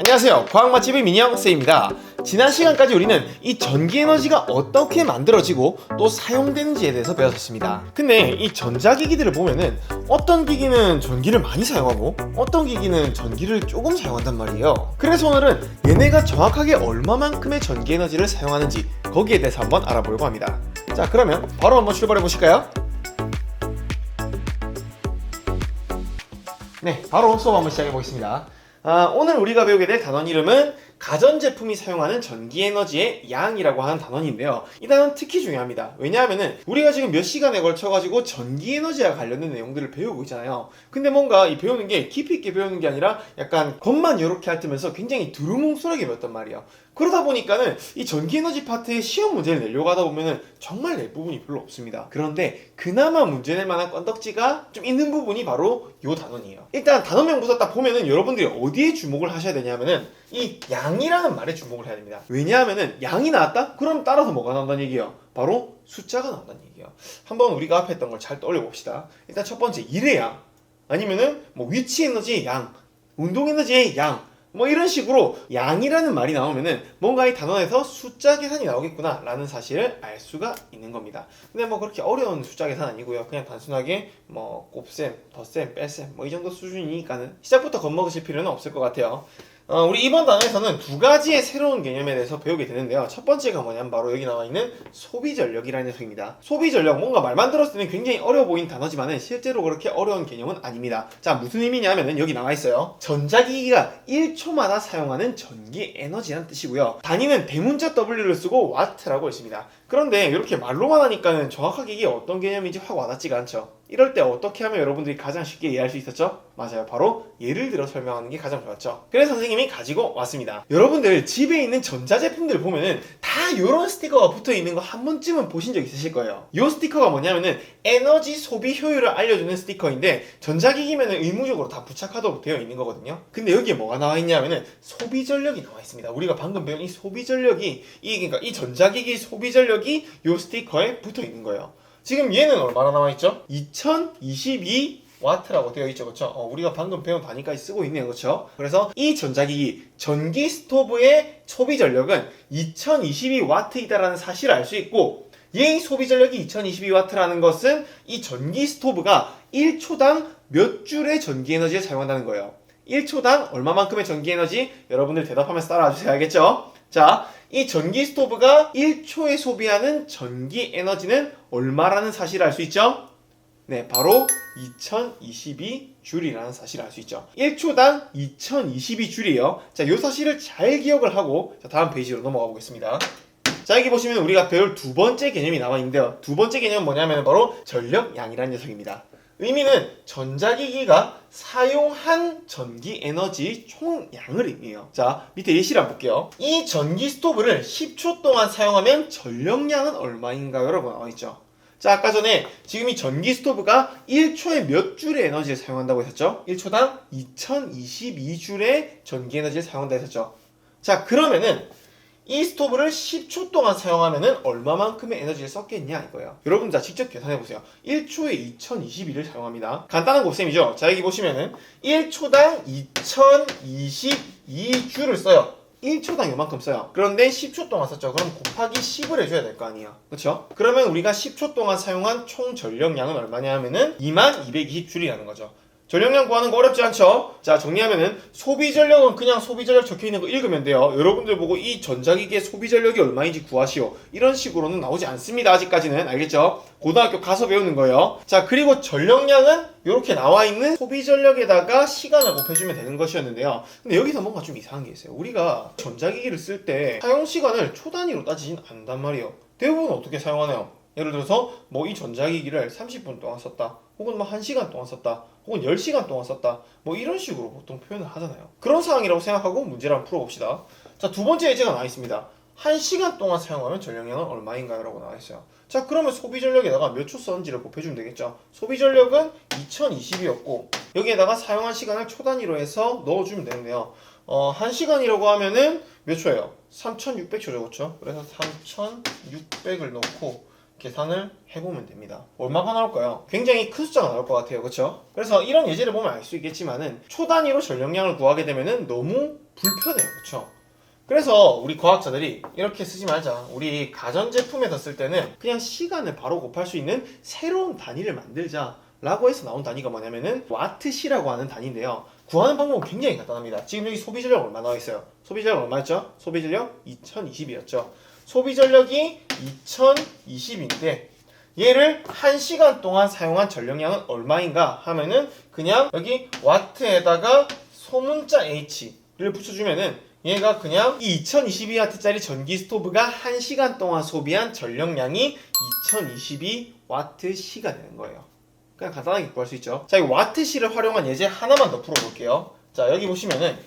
안녕하세요, 과학맛집의 민영쌤입니다. 지난 시간까지 우리는 이 전기에너지가 어떻게 만들어지고 또 사용되는지에 대해서 배웠습니다. 근데 이 전자기기들을 보면은 어떤 기기는 전기를 많이 사용하고 어떤 기기는 전기를 조금 사용한단 말이에요. 그래서 오늘은 얘네가 정확하게 얼마만큼의 전기에너지를 사용하는지 거기에 대해서 한번 알아보려고 합니다. 자, 그러면 바로 한번 출발해 보실까요? 네, 바로 수업 한번 시작해 보겠습니다. 오늘 우리가 배우게 될 단원 이름은 가전제품이 사용하는 전기에너지의 양이라고 하는 단원인데요. 이 단원 특히 중요합니다. 왜냐하면은 우리가 지금 몇 시간에 걸쳐가지고 전기에너지와 관련된 내용들을 배우고 있잖아요. 근데 뭔가 이 배우는 게 깊이 있게 배우는 게 아니라 약간 겉만 이렇게 핥으면서 굉장히 두루뭉술하게 배웠단 말이에요. 그러다 보니까는 이 전기에너지 파트의 시험 문제를 내려고 하다 보면은 정말 낼 부분이 별로 없습니다. 그런데 그나마 문제 낼 만한 건덕지가 좀 있는 부분이 바로 이 단원이에요. 일단 단원명부터 딱 보면은 여러분들이 어디에 주목을 하셔야 되냐면은 이 양이라는 말에 주목을 해야 됩니다. 왜냐하면은 양이 나왔다? 그럼 따라서 뭐가 나온다는 얘기예요? 바로 숫자가 나온다는 얘기예요. 한번 우리가 앞에 했던 걸 잘 떠올려 봅시다. 일단 첫 번째 1의 양, 아니면은 뭐 위치 에너지의 양, 운동 에너지의 양, 뭐 이런 식으로 양이라는 말이 나오면은 뭔가 이 단원에서 숫자 계산이 나오겠구나 라는 사실을 알 수가 있는 겁니다. 근데 뭐 그렇게 어려운 숫자 계산 아니고요. 그냥 단순하게 뭐 곱셈, 덧셈, 뺄셈 뭐 이 정도 수준이니까는 시작부터 겁먹으실 필요는 없을 것 같아요. 우리 이번 단원에서는 두 가지의 새로운 개념에 대해서 배우게 되는데요. 첫 번째가 뭐냐면 바로 여기 나와 있는 소비전력이라는 녀석입니다. 소비전력, 뭔가 말만 들었을 때는 굉장히 어려워 보이는 단어지만은 실제로 그렇게 어려운 개념은 아닙니다. 자, 무슨 의미냐면은 여기 나와 있어요. 전자기기가 1초마다 사용하는 전기 에너지라는 뜻이고요. 단위는 대문자 W를 쓰고 와트라고 했습니다. 그런데 이렇게 말로만 하니까는 정확하게 이게 어떤 개념인지 확 와닿지가 않죠. 이럴 때 어떻게 하면 여러분들이 가장 쉽게 이해할 수 있었죠? 맞아요. 바로 예를 들어 설명하는 게 가장 좋았죠. 그래서 선생님이 가지고 왔습니다. 여러분들 집에 있는 전자제품들 보면은 다 이런 스티커가 붙어 있는 거 한 번쯤은 보신 적 있으실 거예요. 이 스티커가 뭐냐면은 에너지 소비 효율을 알려주는 스티커인데 전자기기면은 의무적으로 다 부착하도록 되어 있는 거거든요. 근데 여기에 뭐가 나와 있냐면은 소비전력이 나와 있습니다. 우리가 방금 배운 이 소비전력이 그러니까 이 전자기기 소비전력이 이 스티커에 붙어 있는 거예요. 지금 얘는 얼마나 나와있죠? 2022 와트라고 되어 있죠, 그렇죠? 우리가 방금 배운 단위까지 쓰고 있네요, 그렇죠? 그래서 이 전자기기 전기 스토브의 소비 전력은 2022 와트이다라는 사실을 알 수 있고, 얘의 소비 전력이 2022 와트라는 것은 이 전기 스토브가 1초당 몇 줄의 전기 에너지를 사용한다는 거예요. 1초당 얼마만큼의 전기 에너지? 여러분들 대답하면서 따라와 주셔야 알겠죠? 자, 이 전기 스토브가 1초에 소비하는 전기 에너지는 얼마라는 사실을 알 수 있죠? 네, 바로 2022줄이라는 사실을 알 수 있죠. 1초당 2022줄이에요. 자, 이 사실을 잘 기억을 하고 다음 페이지로 넘어가 보겠습니다. 자, 여기 보시면 우리가 배울 두 번째 개념이 나와 있는데요. 두 번째 개념은 뭐냐면 바로 전력량이라는 녀석입니다. 의미는 전자기기가 사용한 전기 에너지 총량을 의미해요. 자, 밑에 예시를 한번 볼게요. 이 전기 스토브를 10초 동안 사용하면 전력량은 얼마인가요? 라고 나와 있죠. 자, 아까 전에 지금 이 전기 스토브가 1초에 몇 줄의 에너지를 사용한다고 했었죠? 1초당 2022줄의 전기 에너지를 사용한다 했었죠. 자, 그러면은 이 스토브를 10초 동안 사용하면은 얼마만큼의 에너지를 썼겠냐 이거예요. 여러분 자 직접 계산해보세요. 1초에 2022를 사용합니다. 간단한 곱셈이죠. 자, 여기 보시면은 1초당 2022줄을 써요. 1초당 요만큼 써요. 그런데 10초 동안 썼죠. 그럼 곱하기 10을 해줘야 될 거 아니에요. 그렇죠? 그러면 우리가 10초 동안 사용한 총 전력량은 얼마냐 하면은 2220줄이라는 거죠. 전력량 구하는 거 어렵지 않죠? 자, 정리하면은 소비전력은 그냥 소비전력 적혀있는 거 읽으면 돼요. 여러분들 보고 이 전자기기의 소비전력이 얼마인지 구하시오. 이런 식으로는 나오지 않습니다. 아직까지는. 알겠죠? 고등학교 가서 배우는 거예요. 자, 그리고 전력량은 이렇게 나와있는 소비전력에다가 시간을 곱해주면 되는 것이었는데요. 근데 여기서 뭔가 좀 이상한 게 있어요. 우리가 전자기기를 쓸 때 사용시간을 초 단위로 따지진 않단 말이에요. 대부분 어떻게 사용하나요? 예를 들어서 뭐 이 전자기기를 30분 동안 썼다, 혹은 뭐 1시간 동안 썼다, 혹은 10시간 동안 썼다, 뭐 이런 식으로 보통 표현을 하잖아요. 그런 상황이라고 생각하고 문제를 한번 풀어봅시다. 자, 두 번째 예제가 나와 있습니다. 1시간 동안 사용하면 전력량은 얼마인가요? 라고 나와 있어요. 자, 그러면 소비전력에다가 몇 초 썼는지를 곱해주면 되겠죠. 소비전력은 2020이었고 여기에다가 사용한 시간을 초 단위로 해서 넣어주면 되는데요. 1시간이라고 하면은 몇 초예요? 3600초죠, 그렇죠? 그래서 3600을 넣고 계산을 해보면 됩니다. 얼마가 나올까요? 굉장히 큰 숫자가 나올 것 같아요. 그렇죠? 그래서 이런 예제를 보면 알 수 있겠지만은 초 단위로 전력량을 구하게 되면은 너무 불편해요. 그렇죠? 그래서 우리 과학자들이 이렇게 쓰지 말자. 우리 가전제품에서 쓸 때는 그냥 시간을 바로 곱할 수 있는 새로운 단위를 만들자 라고 해서 나온 단위가 뭐냐면은 와트시라고 하는 단위인데요. 구하는 방법은 굉장히 간단합니다. 지금 여기 소비전력 얼마 나와 있어요? 소비전력 얼마였죠? 소비전력 2020이었죠. 소비전력이 2020인데 얘를 1시간 동안 사용한 전력량은 얼마인가 하면은 그냥 여기 와트에다가 소문자 H를 붙여주면은 얘가 그냥 이 2022W짜리 전기 스토브가 1시간 동안 소비한 전력량이 2022W시가 되는 거예요. 그냥 간단하게 구할 수 있죠. 자, 이 와트시를 활용한 예제 하나만 더 풀어볼게요. 자, 여기 보시면은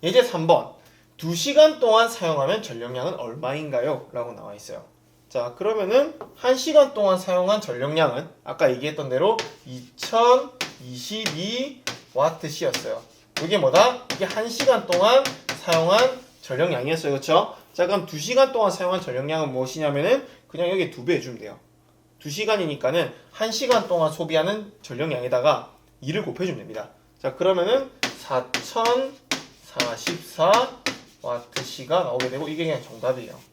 예제 3번 2시간 동안 사용하면 전력량은 얼마인가요? 라고 나와 있어요. 자, 그러면은 1시간 동안 사용한 전력량은 아까 얘기했던 대로 2022W시였어요. 이게 뭐다? 이게 1시간 동안 사용한 전력량이었어요. 그렇죠? 자, 그럼 2시간 동안 사용한 전력량은 무엇이냐면은 그냥 여기 2배 해주면 돼요. 2시간이니까는 1시간 동안 소비하는 전력량에다가 2를 곱해주면 됩니다. 자, 그러면은 4044W시가 나오게 되고 이게 그냥 정답이에요.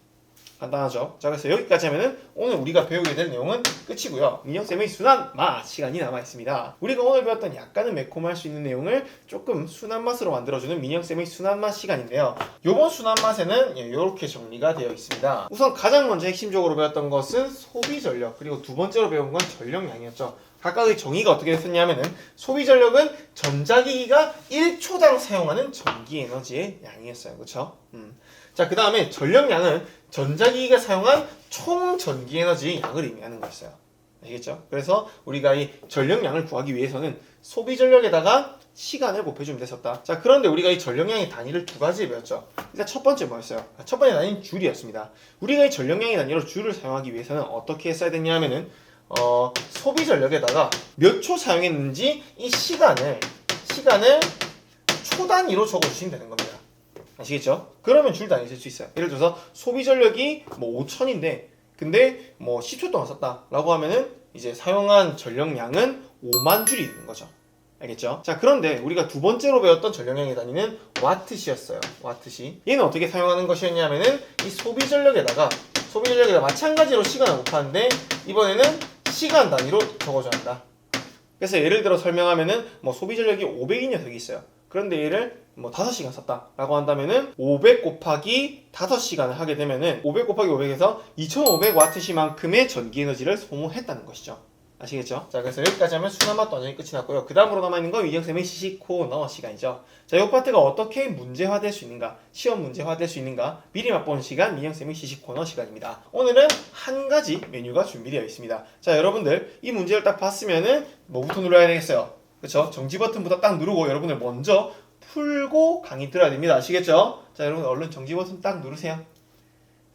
간단하죠? 자, 그래서 여기까지 하면은 오늘 우리가 배우게 될 내용은 끝이고요. 민혁쌤의 순한 맛 시간이 남아있습니다. 우리가 오늘 배웠던 약간은 매콤할 수 있는 내용을 조금 순한 맛으로 만들어주는 민혁쌤의 순한 맛 시간인데요. 요번 순한 맛에는 이렇게 정리가 되어 있습니다. 우선 가장 먼저 핵심적으로 배웠던 것은 소비전력, 그리고 두 번째로 배운 건 전력량이었죠. 각각의 정의가 어떻게 됐었냐면은 소비전력은 전자기기가 1초당 사용하는 전기에너지의 양이었어요. 그렇죠? 자, 그 다음에 전력량은 전자기기가 사용한 총 전기에너지의 양을 의미하는 거였어요. 아시겠죠? 그래서 우리가 이 전력량을 구하기 위해서는 소비전력에다가 시간을 곱해주면 됐었다. 자, 그런데 우리가 이 전력량의 단위를 두 가지 배웠죠. 일단 첫 번째 뭐였어요? 첫 번째 단위는 줄이었습니다. 우리가 이 전력량의 단위로 줄을 사용하기 위해서는 어떻게 했어야 됐냐 하면은 소비전력에다가 몇 초 사용했는지 이 시간을 초 단위로 적어주시면 되는 겁니다. 아시겠죠? 그러면 줄 단위 쓸 수 있어요. 예를 들어서 소비전력이 뭐 5,000인데 근데 뭐 10초 동안 썼다 라고 하면은 이제 사용한 전력량은 5만 줄이 되는 거죠. 알겠죠? 자, 그런데 우리가 두 번째로 배웠던 전력량의 단위는 와트시였어요. 와트시. 얘는 어떻게 사용하는 것이었냐면은 이 소비전력에다가 마찬가지로 시간을 곱하는데 이번에는 시간 단위로 적어줘야 한다. 그래서 예를 들어 설명하면은 뭐 소비전력이 500인 녀석이 있어요. 그런데 얘를 뭐 5시간 썼다 라고 한다면은 500 곱하기 5시간을 하게 되면은 500 곱하기 500에서 2500W시만큼의 전기에너지를 소모했다는 것이죠. 아시겠죠? 자, 그래서 여기까지 하면 순한맛도 완전히 끝이 났고요. 그 다음으로 남아있는 건 위정쌤의 시식 코너 시간이죠. 자, 이 파트가 어떻게 문제화될 수 있는가, 시험 문제화될 수 있는가 미리 맛보는 시간, 민영쌤의 시식 코너 시간입니다. 오늘은 한 가지 메뉴가 준비되어 있습니다. 자, 여러분들 이 문제를 딱 봤으면은 뭐부터 눌러야 되겠어요? 그쵸? 정지 버튼부터 딱 누르고 여러분들 먼저 풀고 강의 들어야 됩니다. 아시겠죠? 자, 여러분 얼른 정지 버튼 딱 누르세요.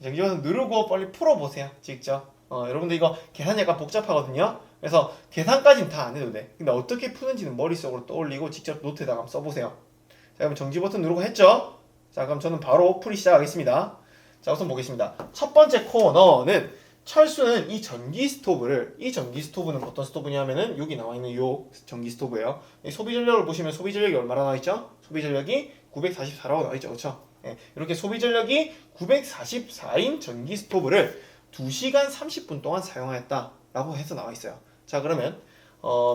정지 버튼 누르고 빨리 풀어보세요. 직접. 여러분들 이거 계산 약간 복잡하거든요. 그래서 계산까지는 다 안 해도 돼. 근데 어떻게 푸는지는 머릿속으로 떠올리고 직접 노트에다가 한번 써보세요. 자, 그럼 정지 버튼 누르고 했죠? 자, 그럼 저는 바로 풀이 시작하겠습니다. 자, 우선 보겠습니다. 첫 번째 코너는 철수는 이 전기 스토브는 어떤 스토브냐면은 여기 나와 있는 요 전기 스토브예요. 이 소비전력을 보시면 소비전력이 얼마나 나와 있죠? 소비전력이 944라고 나와 있죠. 그렇죠? 예, 이렇게 소비전력이 944인 전기 스토브를 2시간 30분 동안 사용하였다라고 해서 나와 있어요. 자, 그러면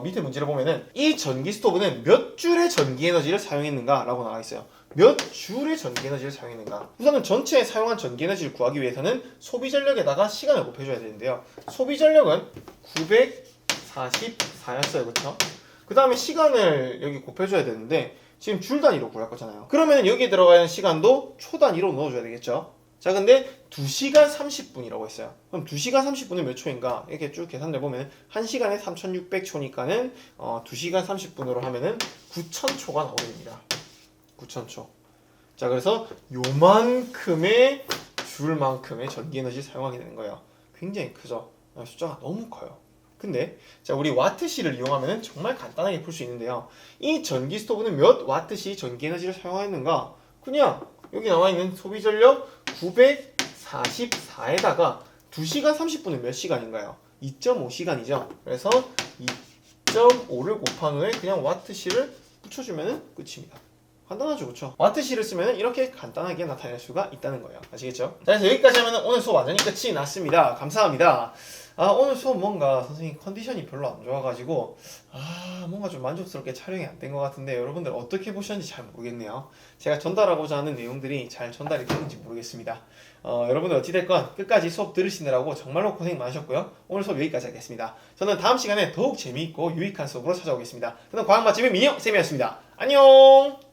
밑에 문제를 보면은 이 전기 스토브는 몇 줄의 전기 에너지를 사용했는가 라고 나와 있어요. 몇 줄의 전기 에너지를 사용했는가. 우선은 전체 사용한 전기 에너지를 구하기 위해서는 소비전력에다가 시간을 곱해줘야 되는데요. 소비전력은 944였어요. 그렇죠? 그 다음에 시간을 여기 곱해줘야 되는데 지금 줄 단위로 구할 거잖아요. 그러면 여기에 들어가는 시간도 초 단위로 넣어줘야 되겠죠. 자, 근데 2시간 30분이라고 했어요. 그럼 2시간 30분은 몇 초인가? 이렇게 쭉 계산해 보면 1시간에 3600초니까는 2시간 30분으로 하면은 9000초가 나오게 됩니다. 9000초. 자, 그래서 요만큼의 줄만큼의 전기 에너지를 사용하게 되는 거예요. 굉장히 크죠? 숫자가 너무 커요. 근데 자, 우리 와트시를 이용하면 정말 간단하게 풀 수 있는데요. 이 전기 스토브는 몇 와트시 전기 에너지를 사용하였는가? 그냥 여기 나와 있는 소비전력 944에다가 2시간 30분은 몇 시간인가요? 2.5시간이죠. 그래서 2.5를 곱한 후에 그냥 와트시를 붙여주면 끝입니다. 간단하죠, 그렇죠? 와트시를 쓰면 이렇게 간단하게 나타낼 수가 있다는 거예요. 아시겠죠? 자, 그래서 여기까지 하면 오늘 수업 완전히 끝이 났습니다. 감사합니다. 오늘 수업 뭔가 선생님 컨디션이 별로 안 좋아가지고 뭔가 좀 만족스럽게 촬영이 안 된 것 같은데 여러분들 어떻게 보셨는지 잘 모르겠네요. 제가 전달하고자 하는 내용들이 잘 전달이 되는지 모르겠습니다. 여러분들 어찌됐건 끝까지 수업 들으시느라고 정말로 고생 많으셨고요. 오늘 수업 여기까지 하겠습니다. 저는 다음 시간에 더욱 재미있고 유익한 수업으로 찾아오겠습니다. 저는 과학 맛집의 민혁 쌤이었습니다. 안녕.